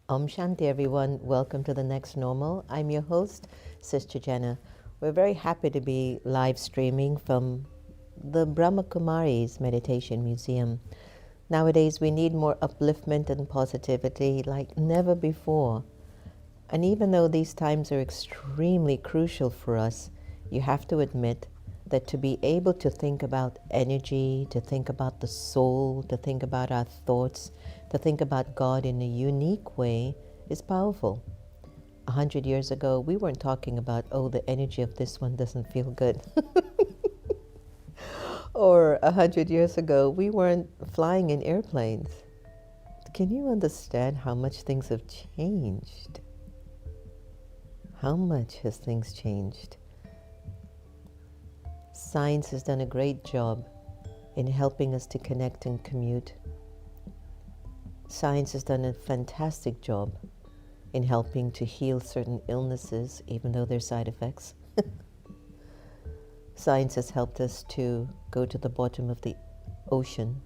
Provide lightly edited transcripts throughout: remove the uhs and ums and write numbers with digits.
Om Shanti, everyone. Welcome to The Next Normal. I'm your host, Sister Jenna. We're very happy to be live streaming from the Brahma Kumaris Meditation Museum. Nowadays, we need more upliftment and positivity like never before. And even though these times are extremely crucial for us, you have to admit that to be able to think about energy, to think about the soul, to think about our thoughts, to think about God in a unique way is powerful. 100 years ago, we weren't talking about, oh, the energy of this one doesn't feel good. Or 100 years ago, we weren't flying in airplanes. Can you understand how much things have changed? How much has things changed? Science has done a great job in helping us to connect and commute. Science has done a fantastic job in helping to heal certain illnesses, even though they're side effects. Science has helped us to go to the bottom of the ocean.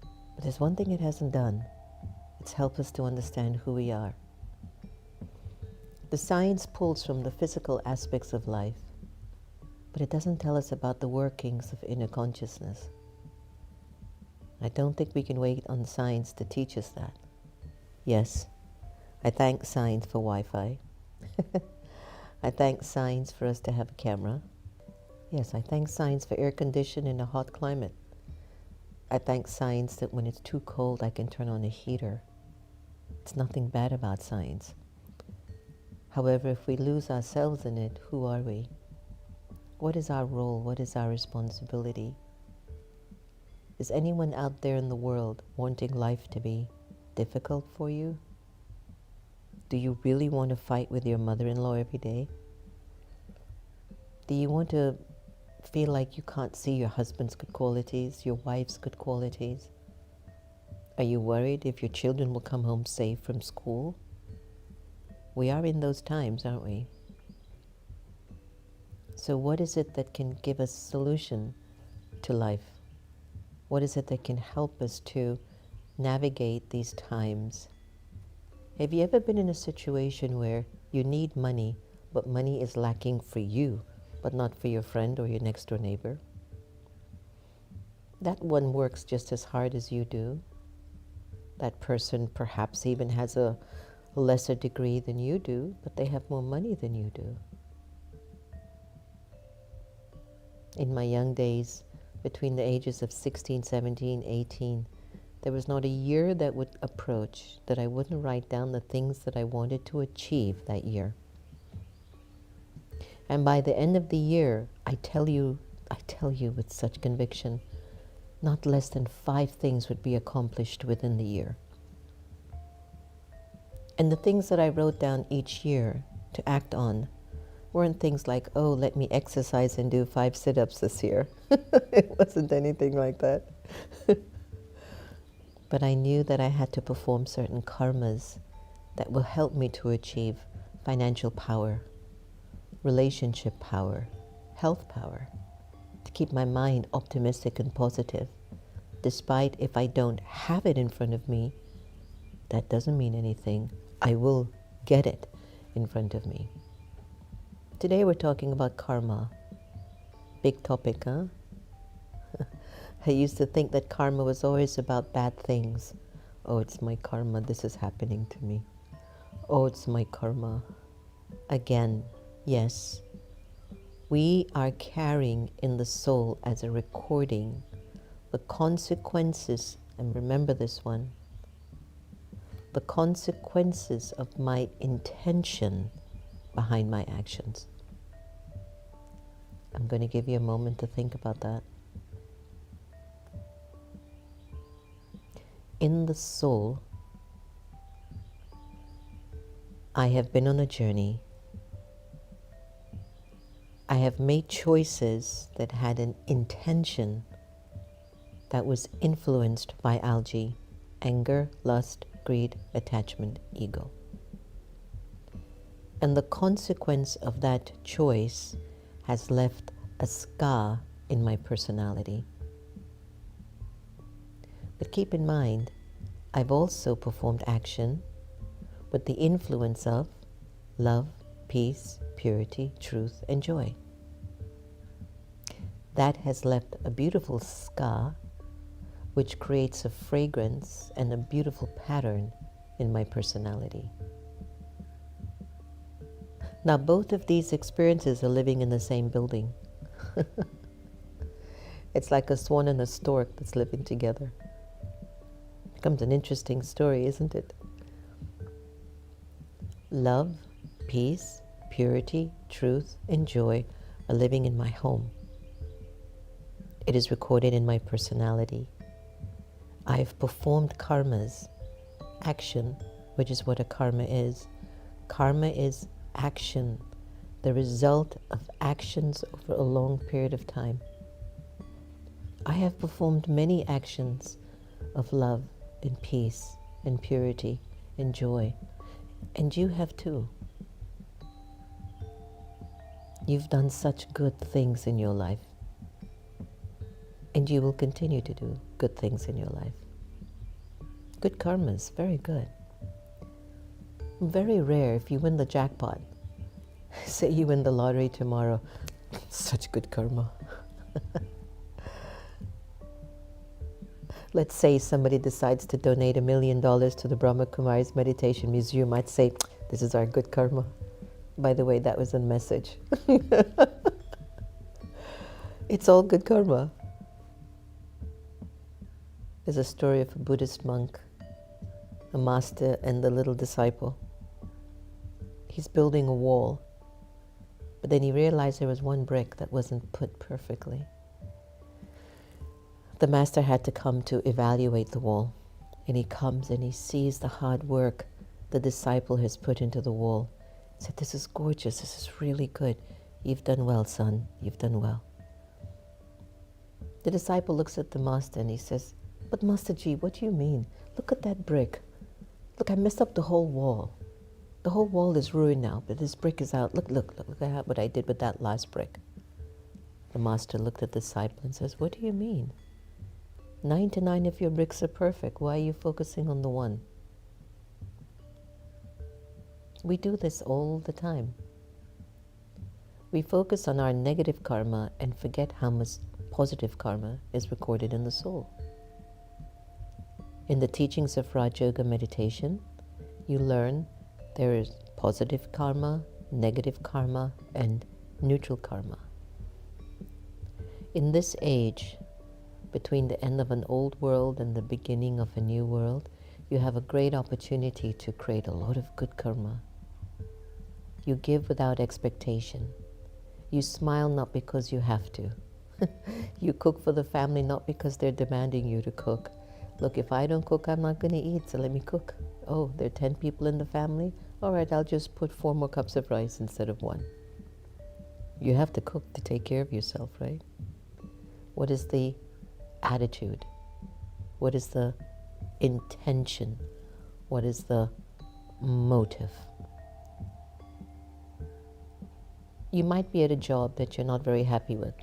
But there's one thing it hasn't done. It's helped us to understand who we are. The science pulls from the physical aspects of life, but it doesn't tell us about the workings of inner consciousness. I don't think we can wait on science to teach us that. Yes, I thank science for Wi-Fi. I thank science for us to have a camera. Yes, I thank science for air conditioning in a hot climate. I thank science that when it's too cold, I can turn on a heater. It's nothing bad about science. However, if we lose ourselves in it, who are we? What is our role? What is our responsibility? Is anyone out there in the world wanting life to be difficult for you? Do you really want to fight with your mother-in-law every day? Do you want to feel like you can't see your husband's good qualities, your wife's good qualities? Are you worried if your children will come home safe from school? We are in those times, aren't we? So what is it that can give us solution to life? What is it that can help us to navigate these times? Have you ever been in a situation where you need money, but money is lacking for you, but not for your friend or your next door neighbor? That one works just as hard as you do. That person perhaps even has a lesser degree than you do, but they have more money than you do. In my young days, between the ages of 16, 17, 18, there was not a year that would approach that I wouldn't write down the things that I wanted to achieve that year. And by the end of the year, I tell you with such conviction, not less than 5 things would be accomplished within the year. And the things that I wrote down each year to act on weren't things like, oh, let me exercise and do 5 sit-ups this year. It wasn't anything like that. But I knew that I had to perform certain karmas that will help me to achieve financial power, relationship power, health power, to keep my mind optimistic and positive. Despite if I don't have it in front of me, that doesn't mean anything. I will get it in front of me. Today we're talking about karma. Big topic, huh? I used to think that karma was always about bad things. Oh, it's my karma, this is happening to me. Oh, it's my karma. Again, yes, we are carrying in the soul as a recording the consequences, and remember this one, the consequences of my intention behind my actions. I'm going to give you a moment to think about that. In the soul, I have been on a journey. I have made choices that had an intention that was influenced by algae, anger, lust, greed, attachment, ego. And the consequence of that choice has left a scar in my personality. But keep in mind, I've also performed action with the influence of love, peace, purity, truth, and joy. That has left a beautiful scar, which creates a fragrance and a beautiful pattern in my personality. Now, both of these experiences are living in the same building. It's like a swan and a stork that's living together. Becomes an interesting story, isn't it? Love, peace, purity, truth, and joy are living in my home. It is recorded in my personality. I've performed karmas, action, which is what a karma is. Karma is action, the result of actions over a long period of time. I have performed many actions of love and peace and purity and joy, and you have too. You've done such good things in your life, and you will continue to do good things in your life. Good karmas, very good. Very rare if you win the jackpot. Say you win the lottery tomorrow, such good karma. Let's say somebody decides to donate $1 million to the Brahma Kumaris Meditation Museum. I'd say, this is our good karma. By the way, that was a message. It's all good karma. There's a story of a Buddhist monk, a master and the little disciple. He's building a wall, but then he realized there was one brick that wasn't put perfectly. The master had to come to evaluate the wall, and he comes and he sees the hard work the disciple has put into the wall. He said, this is gorgeous, this is really good. You've done well, son, you've done well. The disciple looks at the master and he says, but Master Ji, what do you mean? Look at that brick. Look, I messed up the whole wall. The whole wall is ruined now, but this brick is out. Look at what I did with that last brick. The master looked at the disciple and says, what do you mean? 99 of your bricks are perfect. Why are you focusing on the one? We do this all the time. We focus on our negative karma and forget how much positive karma is recorded in the soul. In the teachings of Raj Yoga meditation, you learn there is positive karma, negative karma, and neutral karma. In this age, between the end of an old world and the beginning of a new world, you have a great opportunity to create a lot of good karma. You give without expectation. You smile not because you have to. You cook for the family not because they're demanding you to cook. Look, if I don't cook, I'm not going to eat, so let me cook. Oh, there are 10 people in the family? All right, I'll just put 4 more cups of rice instead of 1. You have to cook to take care of yourself, right? What is the attitude? What is the intention? What is the motive? You might be at a job that you're not very happy with.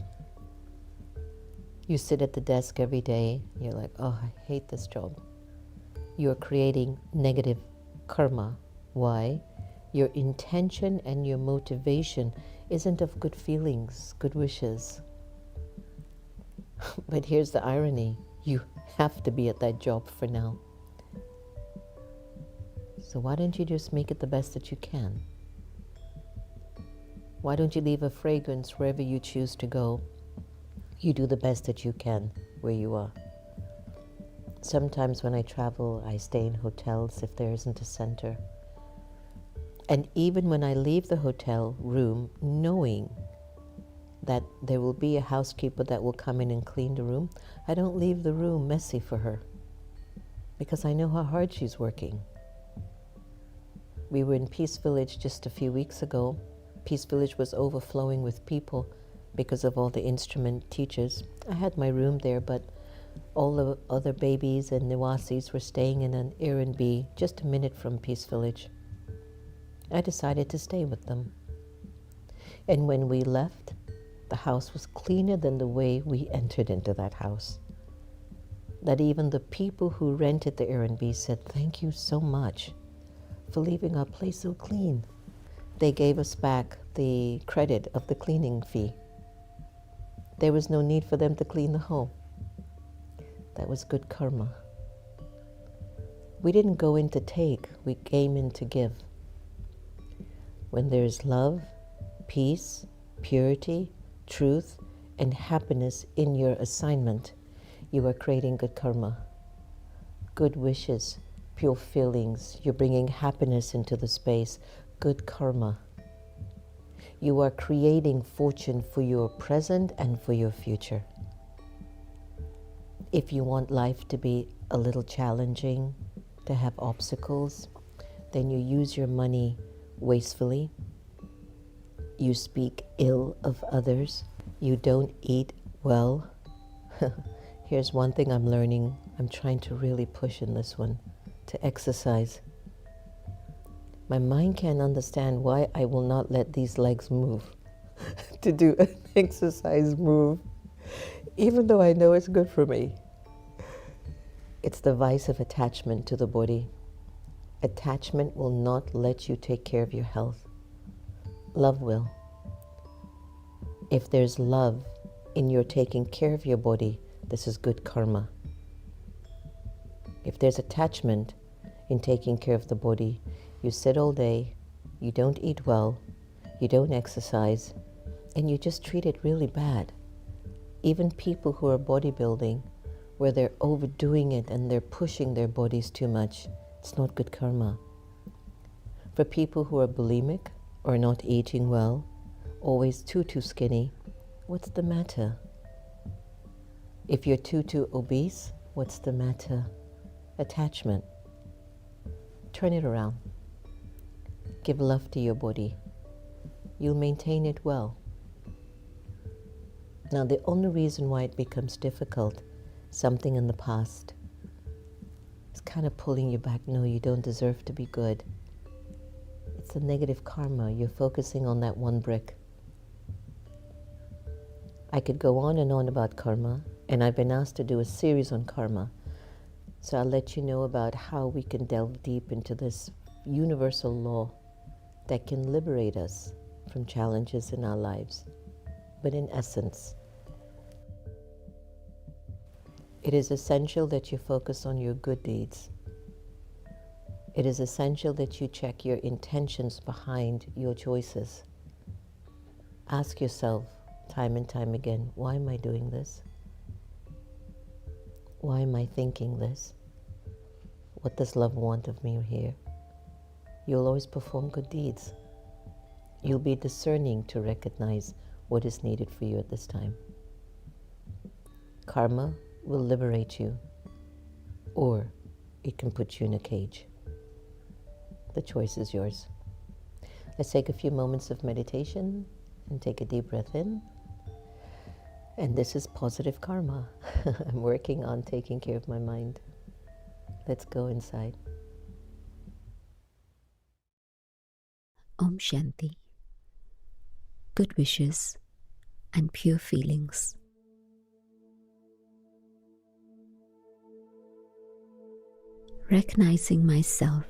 You sit at the desk every day, you're like, oh, I hate this job. You're creating negative karma. Why? Your intention and your motivation isn't of good feelings, good wishes. But here's the irony. You have to be at that job for now. So why don't you just make it the best that you can? Why don't you leave a fragrance wherever you choose to go? You do the best that you can where you are. Sometimes when I travel, I stay in hotels if there isn't a center. And even when I leave the hotel room, knowing that there will be a housekeeper that will come in and clean the room, I don't leave the room messy for her because I know how hard she's working. We were in Peace Village just a few weeks ago. Peace Village was overflowing with people because of all the instrument teachers. I had my room there, but all the other babies and Niwasis were staying in an Airbnb just a minute from Peace Village. I decided to stay with them. And when we left, the house was cleaner than the way we entered into that house. that even the people who rented the Airbnb said, "Thank you so much for leaving our place so clean." They gave us back the credit of the cleaning fee. There was no need for them to clean the home. That was good karma. We didn't go in to take, we came in to give. When there is love, peace, purity, truth, and happiness in your assignment, you are creating good karma, good wishes, pure feelings. You're bringing happiness into the space, good karma. You are creating fortune for your present and for your future. If you want life to be a little challenging, to have obstacles, then you use your money wastefully. You speak ill of others. You don't eat well. Here's one thing I'm learning. I'm trying to really push in this one, to exercise. My mind can't understand why I will not let these legs move, to do an exercise move, even though I know it's good for me. It's the vice of attachment to the body. Attachment will not let you take care of your health. Love will. If there's love in your taking care of your body, this is good karma. If there's attachment in taking care of the body, you sit all day, you don't eat well, you don't exercise, and you just treat it really bad. Even people who are bodybuilding, where they're overdoing it and they're pushing their bodies too much, it's not good karma. For people who are bulimic or not eating well, always too skinny, what's the matter? If you're too obese, what's the matter? Attachment. Turn it around. Give love to your body. You'll maintain it well. Now, the only reason why it becomes difficult, something in the past, is kind of pulling you back. No, you don't deserve to be good. It's the negative karma. You're focusing on that one brick. I could go on and on about karma, and I've been asked to do a series on karma. So I'll let you know about how we can delve deep into this universal law that can liberate us from challenges in our lives. But in essence, it is essential that you focus on your good deeds. It is essential that you check your intentions behind your choices. Ask yourself time and time again, why am I doing this? Why am I thinking this? What does love want of me here? You'll always perform good deeds. You'll be discerning to recognize what is needed for you at this time. Karma will liberate you, or it can put you in a cage. The choice is yours. Let's take a few moments of meditation and take a deep breath in. And this is positive karma. I'm working on taking care of my mind. Let's go inside. Om Shanti. Good wishes and pure feelings. Recognizing myself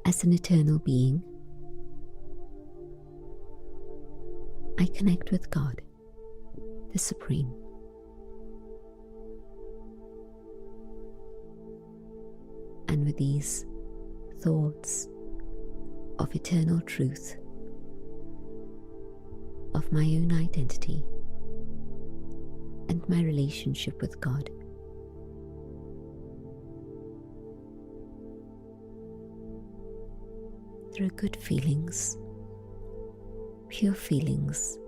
as an eternal being, I connect with God, the Supreme. And with these thoughts of eternal truth, of my own identity and my relationship with God, there are good feelings, pure feelings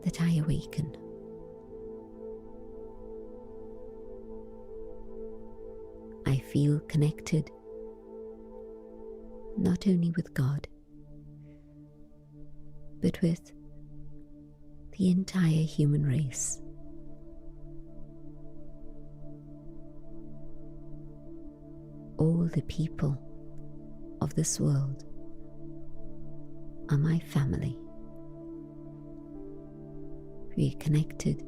that I awaken. I feel connected not only with God, but with the entire human race. All the people of this world are my family. We are connected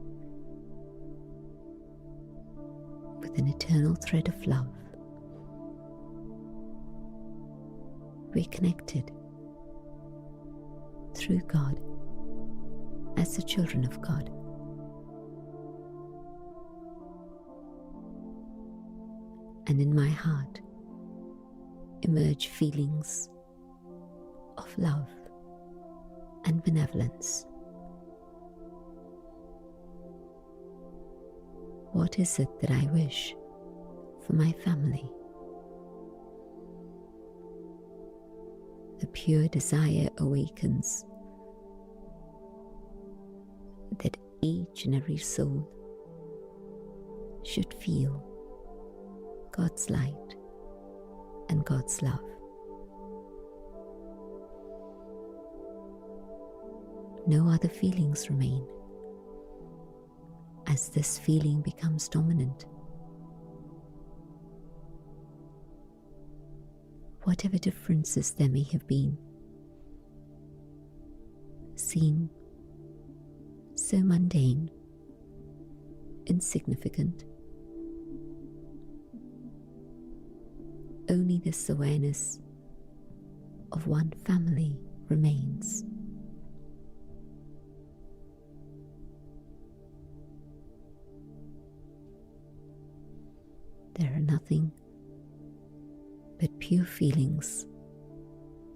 with an eternal thread of love. We're connected through God as the children of God. And in my heart emerge feelings of love and benevolence. What is it that I wish for my family? The pure desire awakens that each and every soul should feel God's light and God's love. No other feelings remain, as this feeling becomes dominant. Whatever differences there may have been seem so mundane, insignificant. Only this awareness of one family remains. There are nothing but pure feelings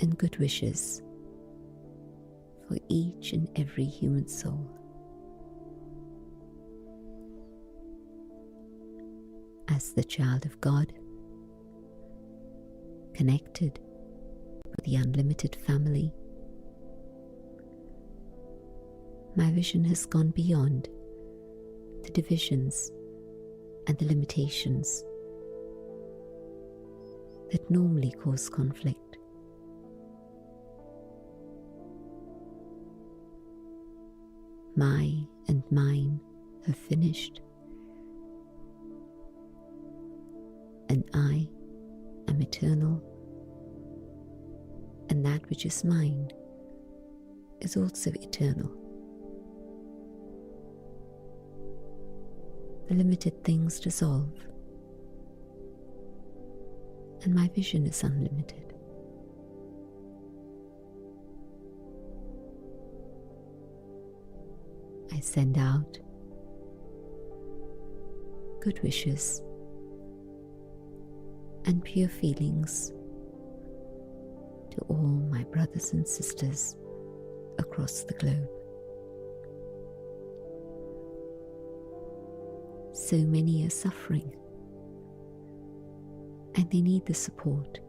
and good wishes for each and every human soul. As the child of God, connected with the unlimited family, my vision has gone beyond the divisions and the limitations that normally cause conflict. My and mine have finished, and I am eternal, and that which is mine is also eternal. The limited things dissolve, and my vision is unlimited. I send out good wishes and pure feelings to all my brothers and sisters across the globe. So many are suffering, and they need the support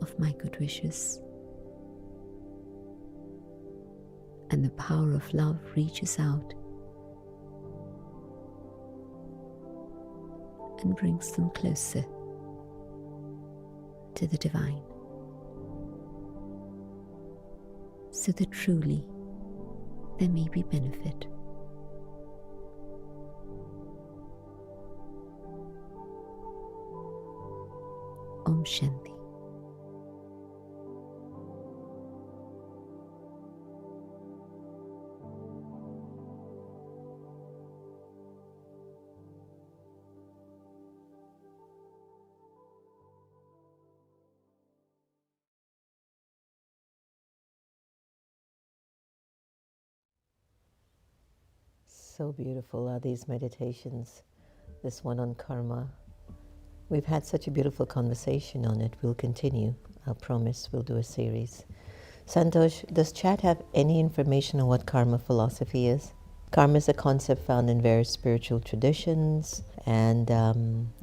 of my good wishes. And the power of love reaches out and brings them closer to the divine, so that truly there may be benefit. Om Shanti. So beautiful are these meditations, this one on karma. We've had such a beautiful conversation on it. We'll continue. I promise we'll do a series. Santosh, does chat have any information on what karma philosophy is? Karma is a concept found in various spiritual traditions, and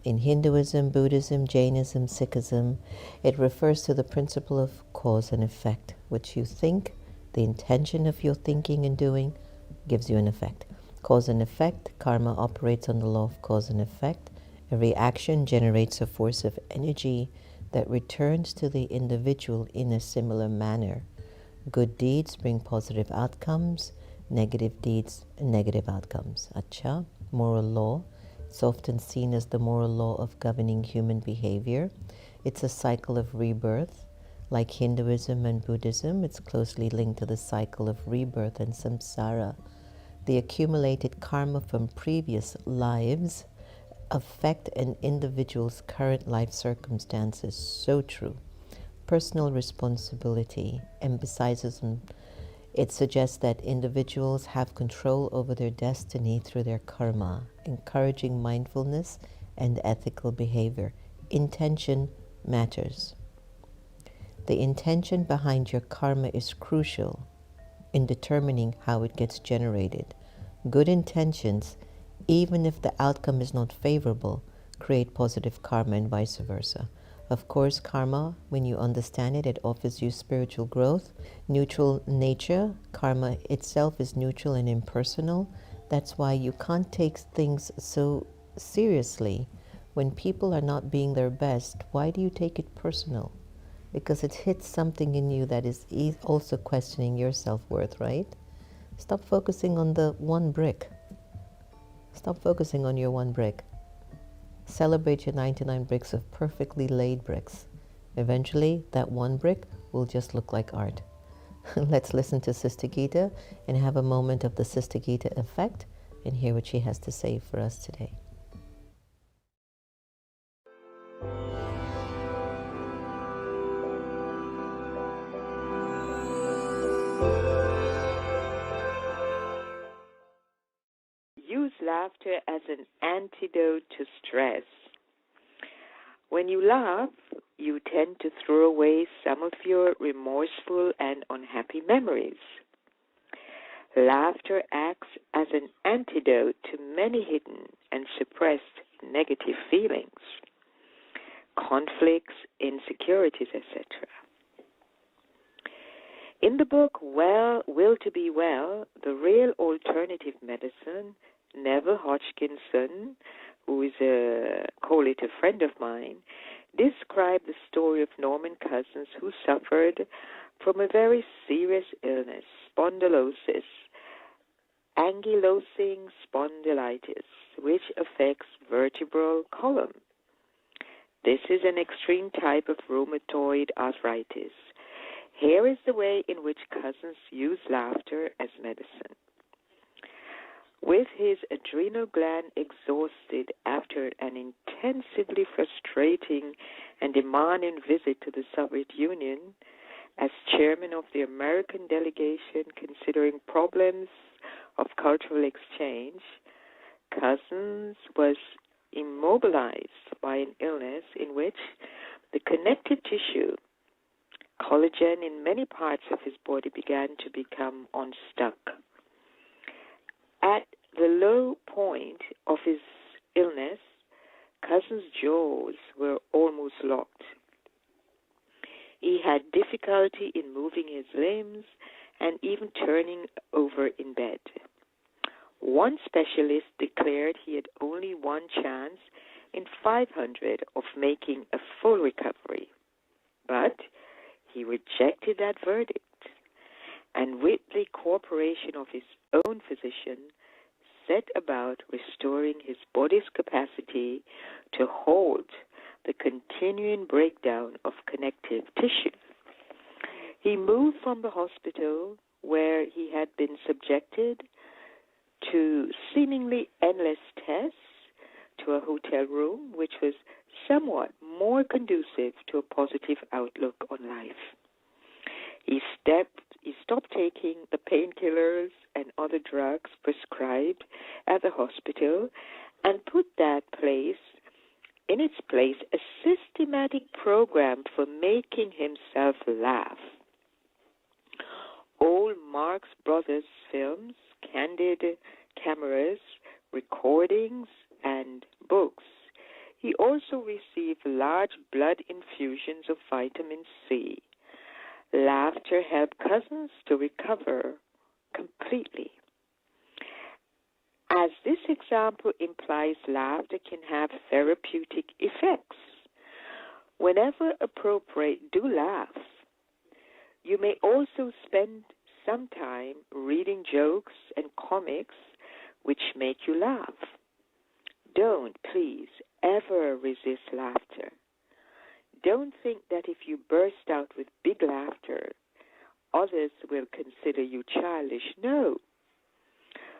in Hinduism, Buddhism, Jainism, Sikhism, it refers to the principle of cause and effect. What you think, the intention of your thinking and doing, gives you an effect. Cause and effect, karma operates on the law of cause and effect. Every action generates a force of energy that returns to the individual in a similar manner. Good deeds bring positive outcomes, negative deeds, negative outcomes. Acha, moral law. It's often seen as the moral law of governing human behavior. It's a cycle of rebirth. Like Hinduism and Buddhism, it's closely linked to the cycle of rebirth and samsara. The accumulated karma from previous lives affect an individual's current life circumstances. So true. Personal responsibility emphasizes on it suggests that individuals have control over their destiny through their karma, encouraging mindfulness and ethical behavior. Intention matters. The intention behind your karma is crucial in determining how it gets generated. Good intentions, even if the outcome is not favorable, create positive karma and vice versa. Of course, karma, when you understand it, it offers you spiritual growth. Neutral nature, karma itself is neutral and impersonal. That's why you can't take things so seriously. When people are not being their best, why do you take it personal? Because it hits something in you that is also questioning your self-worth, right? Stop focusing on the one brick. Stop focusing on your one brick. Celebrate your 99 bricks of perfectly laid bricks. Eventually, that one brick will just look like art. Let's listen to Sister Gita and have a moment of the Sister Gita effect and hear what she has to say for us today. Use laughter as an antidote to stress. When you laugh, you tend to throw away some of your remorseful and unhappy memories. Laughter acts as an antidote to many hidden and suppressed negative feelings, conflicts, insecurities, etc. In the book Will to Be Well, The Real Alternative Medicine, Neville Hodgkinson, who is a friend of mine, described the story of Norman Cousins, who suffered from a very serious illness, spondylosis, ankylosing spondylitis, which affects vertebral column. This is an extreme type of rheumatoid arthritis. Here is the way in which Cousins used laughter as medicine. With his adrenal gland exhausted after an intensively frustrating and demanding visit to the Soviet Union, as chairman of the American delegation considering problems of cultural exchange, Cousins was immobilized by an illness in which the connective tissue, collagen in many parts of his body, began to become unstuck. At the low point of his illness, Cousins' jaws were almost locked. He had difficulty in moving his limbs and even turning over in bed. One specialist declared he had only one chance in 500 of making a full recovery. But he rejected that verdict, and with the cooperation of his own physician, set about restoring his body's capacity to hold the continuing breakdown of connective tissue. He moved from the hospital, where he had been subjected to seemingly endless tests, to a hotel room which was somewhat more conducive to a positive outlook on life. He stopped taking the painkillers and other drugs prescribed at the hospital and put in its place a systematic program for making himself laugh. Old Marx Brothers films, candid cameras, recordings, and books. He also received large blood infusions of vitamin C. Laughter helped Cousins to recover completely. As this example implies, laughter can have therapeutic effects. Whenever appropriate, do laugh. You may also spend some time reading jokes and comics which make you laugh. Don't, please, ever resist laughter. Don't think that if you burst out with big laughter, others will consider you childish. No.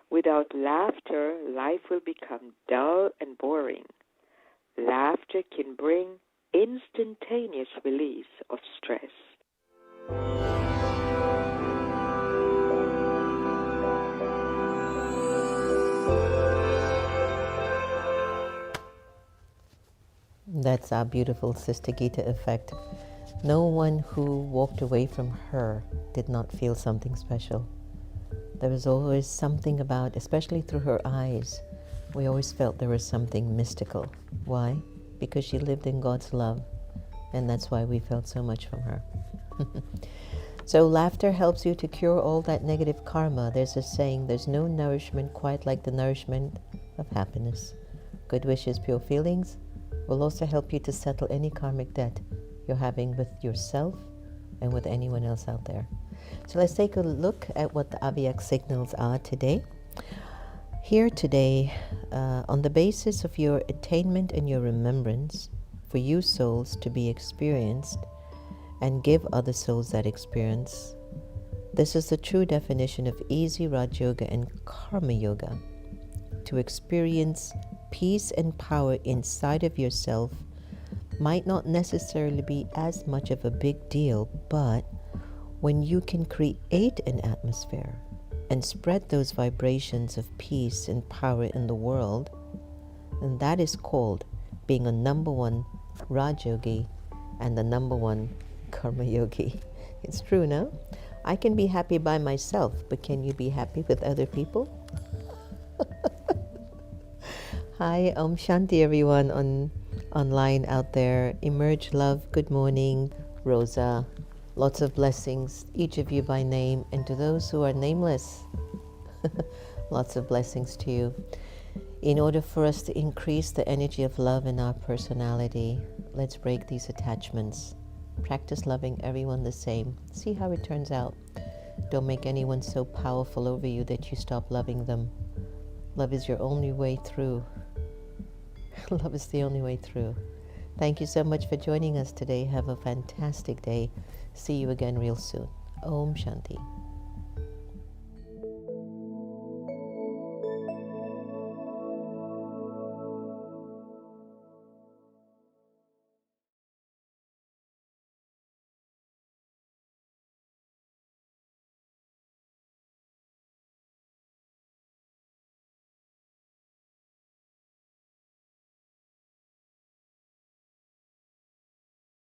Without laughter, life will become dull and boring. laughter can bring instantaneous release of stress. That's our beautiful Sister Gita effect. No one who walked away from her did not feel something special. There was always something about, especially through her eyes, we always felt there was something mystical. Why? Because she lived in God's love, and that's why we felt so much from her. So laughter helps you to cure all that negative karma. There's a saying, there's no nourishment quite like the nourishment of happiness. Good wishes, pure feelings will also help you to settle any karmic debt you're having with yourself and with anyone else out there. So let's take a look at what the Avyak signals are today. Here today, on the basis of your attainment and your remembrance, for you souls to be experienced and give other souls that experience. This is the true definition of easy Raj Yoga and Karma Yoga. To experience peace and power inside of yourself might not necessarily be as much of a big deal, but when you can create an atmosphere and spread those vibrations of peace and power in the world, and that is called being a number one Raj Yogi and the number one Karma Yogi. It's true, no? I can be happy by myself, but can you be happy with other people? Hi, Shanti everyone online out there. Emerge Love, good morning. Rosa, lots of blessings, each of you by name, and to those who are nameless, lots of blessings to you. In order for us to increase the energy of love in our personality, let's break these attachments. Practice loving everyone the same. See how it turns out. Don't make anyone so powerful over you that you stop loving them. Love is your only way through. Love is the only way through. Thank you so much for joining us today. Have a fantastic day. See you again real soon. Om Shanti.